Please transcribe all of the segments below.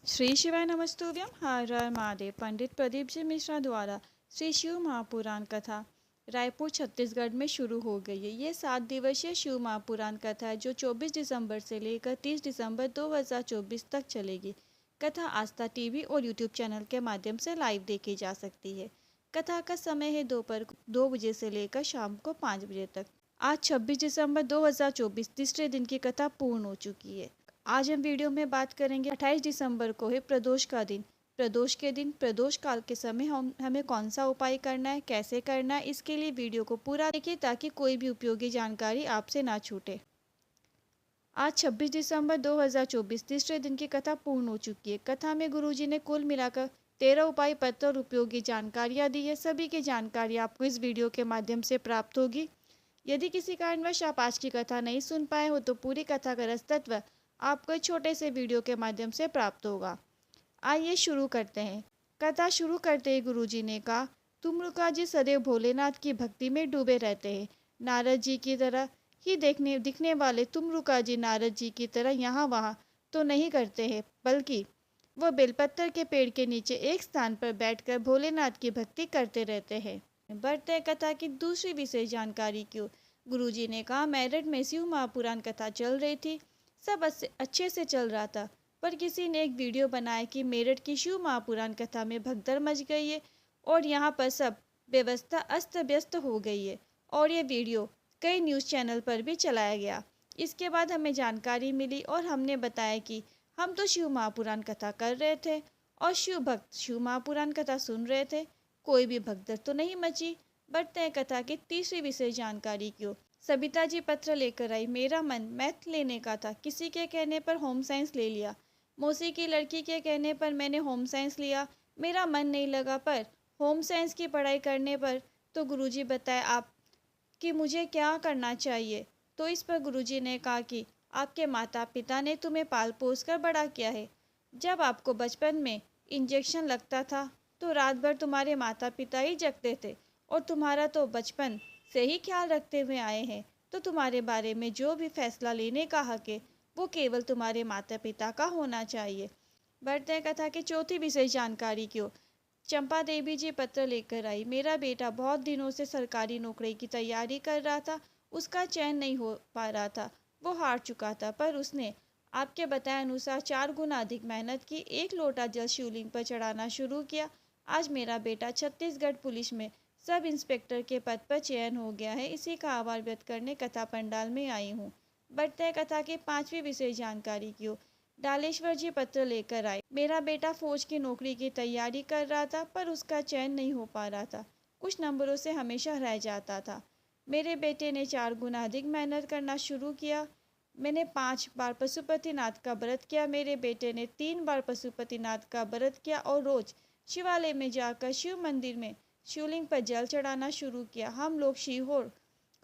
श्री शिवाय नमस्तुभ्यम। हर हर महादेव। पंडित प्रदीप जी मिश्रा द्वारा श्री शिव महापुराण कथा रायपुर छत्तीसगढ़ में शुरू हो गई है। ये 7 दिवसीय शिव महापुराण कथा है जो 24 दिसंबर से लेकर 30 दिसंबर 2024 तक चलेगी। कथा आस्था टीवी और यूट्यूब चैनल के माध्यम से लाइव देखी जा सकती है। कथा का समय है दोपहर 2 बजे से लेकर शाम को 5 बजे तक। आज 26 दिसंबर 2024 तीसरे दिन की कथा पूर्ण हो चुकी है। आज हम वीडियो में बात करेंगे 28 दिसंबर को है प्रदोष का दिन। प्रदोष के दिन प्रदोष काल के समय हमें कौन सा उपाय करना है, कैसे करना है, इसके लिए वीडियो को पूरा देखिए ताकि कोई भी उपयोगी जानकारी आपसे ना छूटे। आज 26 दिसंबर 2024 तीसरे दिन की कथा पूर्ण हो चुकी है। कथा में गुरुजी ने कुल मिलाकर 13 उपाय पत्र और उपयोगी जानकारियाँ दी है। सभी की जानकारी आपको इस वीडियो के माध्यम से प्राप्त होगी। यदि किसी कारणवश आप आज की कथा नहीं सुन पाए हो तो पूरी कथा का रसतत्व आपको एक छोटे से वीडियो के माध्यम से प्राप्त होगा। आइए शुरू करते हैं। कथा शुरू करते ही गुरुजी ने कहा, तुमरुका जी सदैव भोलेनाथ की भक्ति में डूबे रहते हैं। नारद जी की तरह ही दिखने वाले तुमरुका जी नारद जी की तरह यहाँ वहाँ तो नहीं करते हैं, बल्कि वह बेलपत्तर के पेड़ के नीचे एक स्थान पर बैठकर भोलेनाथ की भक्ति करते रहते हैं। बढ़ते कथा की दूसरी विशेष जानकारी की ओर। गुरुजी ने कहा, मेरठ में शिव महापुराण कथा चल रही थी। सब अच्छे से चल रहा था, पर किसी ने एक वीडियो बनाया कि मेरठ की शिव महापुराण कथा में भगदड़ मच गई है और यहाँ पर सब व्यवस्था अस्त व्यस्त हो गई है। और ये वीडियो कई न्यूज़ चैनल पर भी चलाया गया। इसके बाद हमें जानकारी मिली और हमने बताया कि हम तो शिव महापुराण कथा कर रहे थे और शिव भक्त शिव महापुराण कथा सुन रहे थे, कोई भी भगदड़ तो नहीं मची। बढ़ते हैं कथा की तीसरी विशेष जानकारी की ओर। सबिता जी पत्र लेकर आई। मेरा मन मैथ लेने का था, किसी के कहने पर होम साइंस ले लिया। मौसी की लड़की के कहने पर मैंने होम साइंस लिया। मेरा मन नहीं लगा, पर होम साइंस की पढ़ाई करने पर तो गुरुजी बताए आप कि मुझे क्या करना चाहिए। तो इस पर गुरुजी ने कहा कि आपके माता पिता ने तुम्हें पाल पोस कर बड़ा किया है। जब आपको बचपन में इंजेक्शन लगता था तो रात भर तुम्हारे माता पिता ही जगते थे और तुम्हारा तो बचपन से ही ख्याल रखते हुए आए हैं, तो तुम्हारे बारे में जो भी फैसला लेने का हक है वो केवल तुम्हारे माता पिता का होना चाहिए। बढ़ते हैं कथा की चौथी विशेष जानकारी की ओर। चंपा देवी जी पत्र लेकर आई। मेरा बेटा बहुत दिनों से सरकारी नौकरी की तैयारी कर रहा था, उसका चयन नहीं हो पा रहा था, वो हार चुका था, पर उसने आपके बताए अनुसार 4 गुना अधिक मेहनत की। 1 लोटा जल शिवलिंग पर चढ़ाना शुरू किया। आज मेरा बेटा छत्तीसगढ़ पुलिस में सब इंस्पेक्टर के पद पर चयन हो गया है। इसी का आभार व्यक्त करने कथा पंडाल में आई हूँ। बढ़ते हैं कथा की पांचवी विशेष जानकारी की ओर। डालेश्वर जी पत्र लेकर आए। मेरा बेटा फौज की नौकरी की तैयारी कर रहा था, पर उसका चयन नहीं हो पा रहा था, कुछ नंबरों से हमेशा रह जाता था। मेरे बेटे ने 4 गुना अधिक मेहनत करना शुरू किया। मैंने 5 बार पशुपतिनाथ का व्रत किया। मेरे बेटे ने 3 बार पशुपतिनाथ का व्रत किया और रोज शिवालय में जाकर शिव मंदिर में शिवलिंग पर जल चढ़ाना शुरू किया। हम लोग सीहोर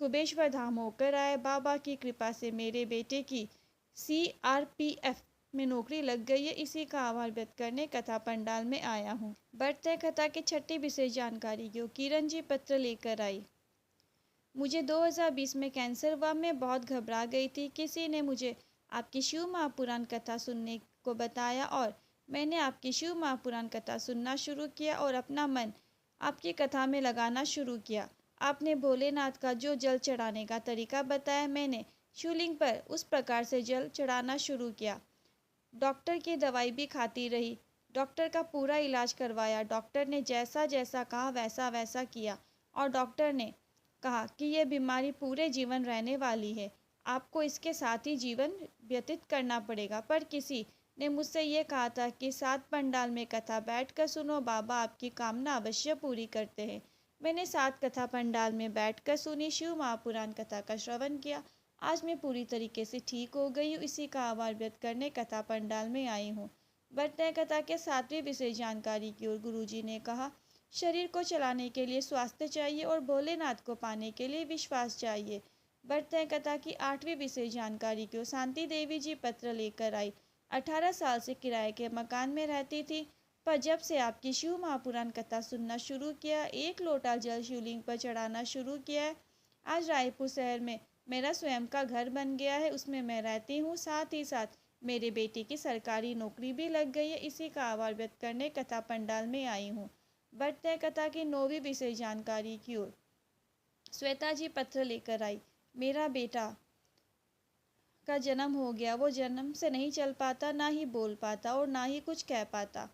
कुबेश्वर धाम होकर आए। बाबा की कृपा से मेरे बेटे की CRPF में नौकरी लग गई है। इसी का आभार व्यक्त करने कथा पंडाल में आया हूँ। बढ़ते कथा की छठी विशेष जानकारी की। किरण जी पत्र लेकर आई। मुझे 2020 में कैंसर हुआ। मैं बहुत घबरा गई थी। किसी ने मुझे आपकी शिव महापुराण कथा सुनने को बताया और मैंने आपकी शिव महापुराण कथा सुनना शुरू किया और अपना मन आपकी कथा में लगाना शुरू किया। आपने भोलेनाथ का जो जल चढ़ाने का तरीका बताया, मैंने शिवलिंग पर उस प्रकार से जल चढ़ाना शुरू किया। डॉक्टर की दवाई भी खाती रही, डॉक्टर का पूरा इलाज करवाया। डॉक्टर ने जैसा जैसा कहा वैसा वैसा किया और डॉक्टर ने कहा कि यह बीमारी पूरे जीवन रहने वाली है, आपको इसके साथ ही जीवन व्यतीत करना पड़ेगा। पर किसी ने मुझसे ये कहा था कि 7 पंडाल में कथा बैठकर सुनो, बाबा आपकी कामना अवश्य पूरी करते हैं। मैंने 7 कथा पंडाल में बैठकर सुनी, शिव महापुराण कथा का श्रवण किया। आज मैं पूरी तरीके से ठीक हो गई हूँ। इसी का आभार व्यक्त करने कथा पंडाल में आई हूँ। बढ़ते हैं कथा के 7वीं विशेष जानकारी की ओर। गुरुजी ने कहा, शरीर को चलाने के लिए स्वास्थ्य चाहिए और भोलेनाथ को पाने के लिए विश्वास चाहिए। बढ़ते हैं कथा की 8वीं विशेष जानकारी की ओर। शांति देवी जी पत्र लेकर आई। 18 साल से किराए के मकान में रहती थी, पर जब से आपकी शिव महापुराण कथा सुनना शुरू किया, 1 लोटा जल शिवलिंग पर चढ़ाना शुरू किया है, आज रायपुर शहर में मेरा स्वयं का घर बन गया है, उसमें मैं रहती हूँ। साथ ही साथ मेरे बेटे की सरकारी नौकरी भी लग गई है। इसी का आभार व्यक्त करने कथा पंडाल में आई हूँ। बढ़ते हैं कथा की 9वीं विशेष जानकारी की ओर। श्वेता जी पत्र लेकर आई। मेरा बेटा का जन्म हो गया। वो जन्म से नहीं चल पाता, ना ही बोल पाता और ना ही कुछ कह पाता।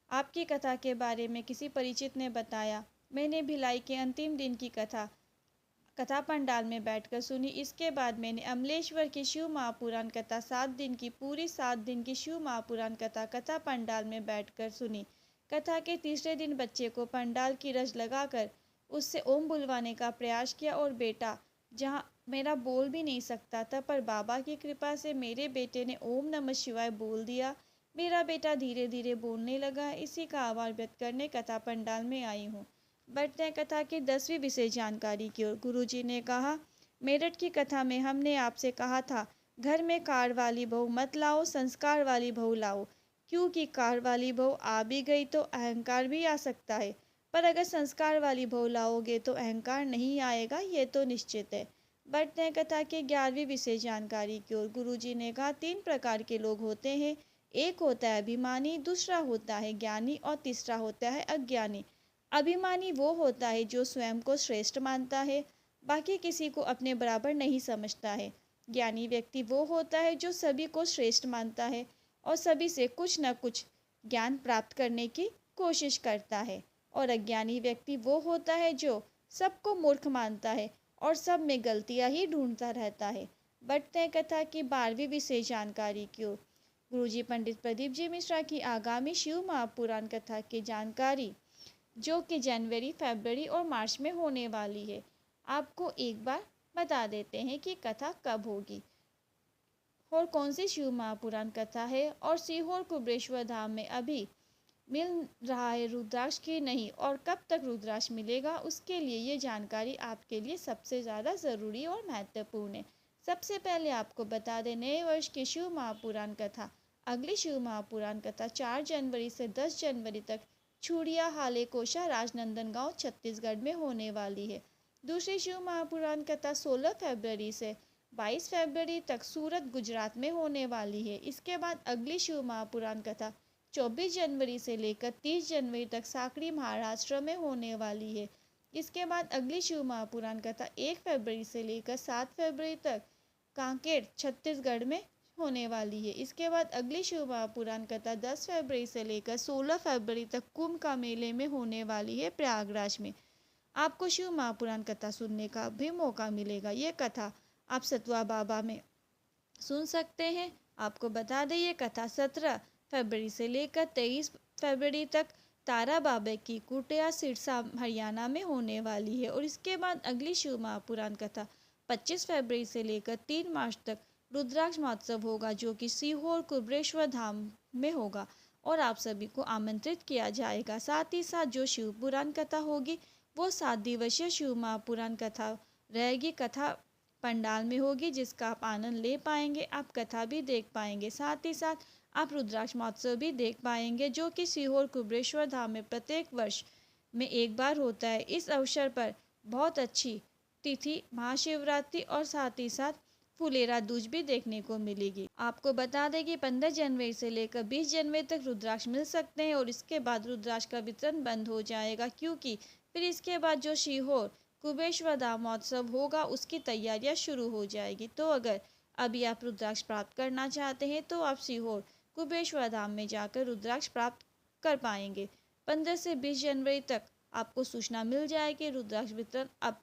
आपकी कथा के बारे में किसी परिचित ने बताया। मैंने भिलाई के अंतिम दिन की कथा पंडाल में बैठकर सुनी। इसके बाद मैंने अमलेश्वर की शिव महापुराण कथा 7 दिन की, पूरी 7 दिन की शिव महापुराण कथा पंडाल में बैठकर सुनी। कथा के तीसरे दिन बच्चे को पंडाल की रज लगाकर उससे ओम बुलवाने का प्रयास किया और बेटा जहाँ मेरा बोल भी नहीं सकता था, पर बाबा की कृपा से मेरे बेटे ने ओम नमः शिवाय बोल दिया। मेरा बेटा धीरे धीरे बोलने लगा। इसी का आभार व्यक्त करने कथा पंडाल में आई हूँ। बढ़ते हैं कथा की 10वीं विशेष जानकारी की ओर। गुरुजी ने कहा, मेरठ की कथा में हमने आपसे कहा था घर में कार वाली बहू मत लाओ, संस्कार वाली बहू लाओ, क्योंकि कार वाली बहू आ भी गई तो अहंकार भी आ सकता है, पर अगर संस्कार वाली बहू लाओगे तो अहंकार नहीं आएगा, ये तो निश्चित है। बढ़ते हैं कथा के 11वीं विशेष जानकारी की ओर। गुरुजी ने कहा, 3 प्रकार के लोग होते हैं। एक होता है अभिमानी, दूसरा होता है ज्ञानी और तीसरा होता है अज्ञानी। अभिमानी वो होता है जो स्वयं को श्रेष्ठ मानता है, बाकी किसी को अपने बराबर नहीं समझता है। ज्ञानी व्यक्ति वो होता है जो सभी को श्रेष्ठ मानता है और सभी से कुछ न कुछ ज्ञान प्राप्त करने की कोशिश करता है। और अज्ञानी व्यक्ति वो होता है जो सबको मूर्ख मानता है और सब में गलतियां ही ढूंढता रहता है। बढ़ते हैं कथा की 12वीं विशेष जानकारी की ओर। गुरुजी पंडित प्रदीप जी मिश्रा की आगामी शिव महापुराण कथा की जानकारी, जो कि जनवरी, फरवरी और मार्च में होने वाली है। आपको एक बार बता देते हैं कि कथा कब होगी और कौन सी शिव महापुराण कथा है, और सीहोर कुबेरेश्वर धाम में अभी मिल रहा है रुद्राक्ष की नहीं, और कब तक रुद्राक्ष मिलेगा, उसके लिए ये जानकारी आपके लिए सबसे ज़्यादा ज़रूरी और महत्वपूर्ण है। सबसे पहले आपको बता दें, नए वर्ष की शिव महापुराण कथा, अगली शिव महापुराण कथा 4 जनवरी से 10 जनवरी तक छुड़िया हाले कोशा राजनंदनगांव छत्तीसगढ़ में होने वाली है। दूसरी शिव महापुराण कथा 16 फरवरी से 22 फरवरी तक सूरत गुजरात में होने वाली है। इसके बाद अगली शिव महापुराण कथा 24 जनवरी से लेकर 30 जनवरी तक साकरी महाराष्ट्र में होने वाली है। इसके बाद अगली शिव महापुराण कथा 1 फरवरी से लेकर 7 फरवरी तक कांकेर छत्तीसगढ़ में होने वाली है। इसके बाद अगली शिव महापुराण कथा 10 फरवरी से लेकर 16 फरवरी तक कुंभ का मेले में होने वाली है प्रयागराज में। आपको शिव महापुराण कथा सुनने का भी मौका मिलेगा। ये कथा आप सतवा बाबा में सुन सकते हैं। आपको बता दें, ये कथा 17 फरवरी से लेकर 23 फरवरी तक तारा बाबा की कुटिया सिरसा हरियाणा में होने वाली है। और इसके बाद अगली शिव महापुराण कथा 25 फरवरी से लेकर 3 मार्च तक रुद्राक्ष महोत्सव होगा, जो कि सीहोर कुबेरेश्वर धाम में होगा और आप सभी को आमंत्रित किया जाएगा। साथ ही साथ जो शिव पुराण कथा होगी वो 7 दिवसीय शिव महापुराण कथा रहेगी, कथा पंडाल में होगी, जिसका आप आनंद ले पाएंगे। आप कथा भी देख पाएंगे, साथ ही साथ आप रुद्राक्ष महोत्सव भी देख पाएंगे, जो कि सीहोर कुबेरेश्वर धाम में प्रत्येक वर्ष में एक बार होता है। इस अवसर पर बहुत अच्छी तिथि महाशिवरात्रि और साथ ही साथ फुलेरा दूज भी देखने को मिलेगी। आपको बता दें कि 15 जनवरी से लेकर 20 जनवरी तक रुद्राक्ष मिल सकते हैं और इसके बाद रुद्राक्ष का वितरण बंद हो जाएगा, क्योंकि फिर इसके बाद जो सीहोर कुबेरेश्वर धाम महोत्सव होगा उसकी तैयारियां शुरू हो जाएगी। तो अगर अभी आप रुद्राक्ष प्राप्त करना चाहते हैं तो आप सीहोर कुबेरेश्वर धाम में जाकर रुद्राक्ष प्राप्त कर पाएंगे। 15 से 20 जनवरी तक आपको सूचना मिल जाएगी रुद्राक्ष वितरण अब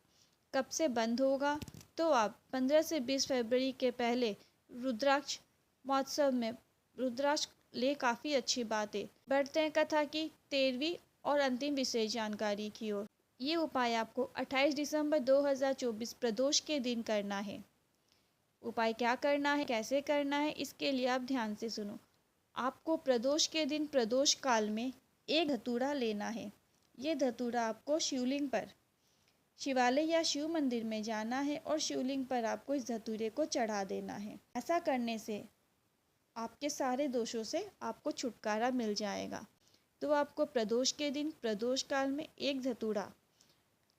कब से बंद होगा। तो आप 15 से 20 फरवरी के पहले रुद्राक्ष महोत्सव में रुद्राक्ष ले, काफ़ी अच्छी बात है। बढ़ते हैं कथा की 13वीं और अंतिम विशेष जानकारी की ओर। ये उपाय आपको 28 दिसंबर 2024 प्रदोष के दिन करना है। उपाय क्या करना है, कैसे करना है, इसके लिए आप ध्यान से सुनो। आपको प्रदोष के दिन प्रदोष काल में एक धतूरा लेना है। ये धतूरा आपको शिवलिंग पर, शिवालय या शिव मंदिर में जाना है और शिवलिंग पर आपको इस धतूरे को चढ़ा देना है। ऐसा करने से आपके सारे दोषों से आपको छुटकारा मिल जाएगा। तो आपको प्रदोष के दिन प्रदोष काल में एक धतूरा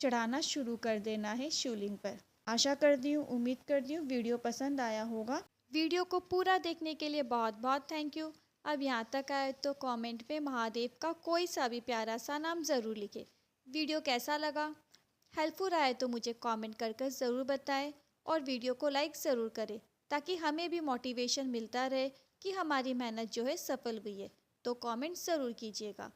चढ़ाना शुरू कर देना है शिवलिंग पर। आशा करती हूँ, उम्मीद करती हूँ वीडियो पसंद आया होगा। वीडियो को पूरा देखने के लिए बहुत बहुत थैंक यू। अब यहाँ तक आए तो कमेंट में महादेव का कोई सा भी प्यारा सा नाम ज़रूर लिखें। वीडियो कैसा लगा, हेल्पफुल आए तो मुझे कमेंट कर ज़रूर बताएं और वीडियो को लाइक ज़रूर करें ताकि हमें भी मोटिवेशन मिलता रहे कि हमारी मेहनत जो है सफल हुई है। तो कमेंट ज़रूर कीजिएगा।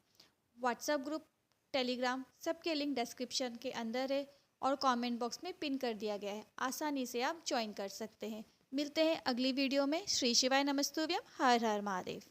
व्हाट्सएप ग्रुप, टेलीग्राम सबके लिंक डिस्क्रिप्शन के अंदर है और कमेंट बॉक्स में पिन कर दिया गया है, आसानी से आप ज्वाइन कर सकते हैं। मिलते हैं अगली वीडियो में। श्री शिवाय नमस्तुभ्यम। हर हर महादेव।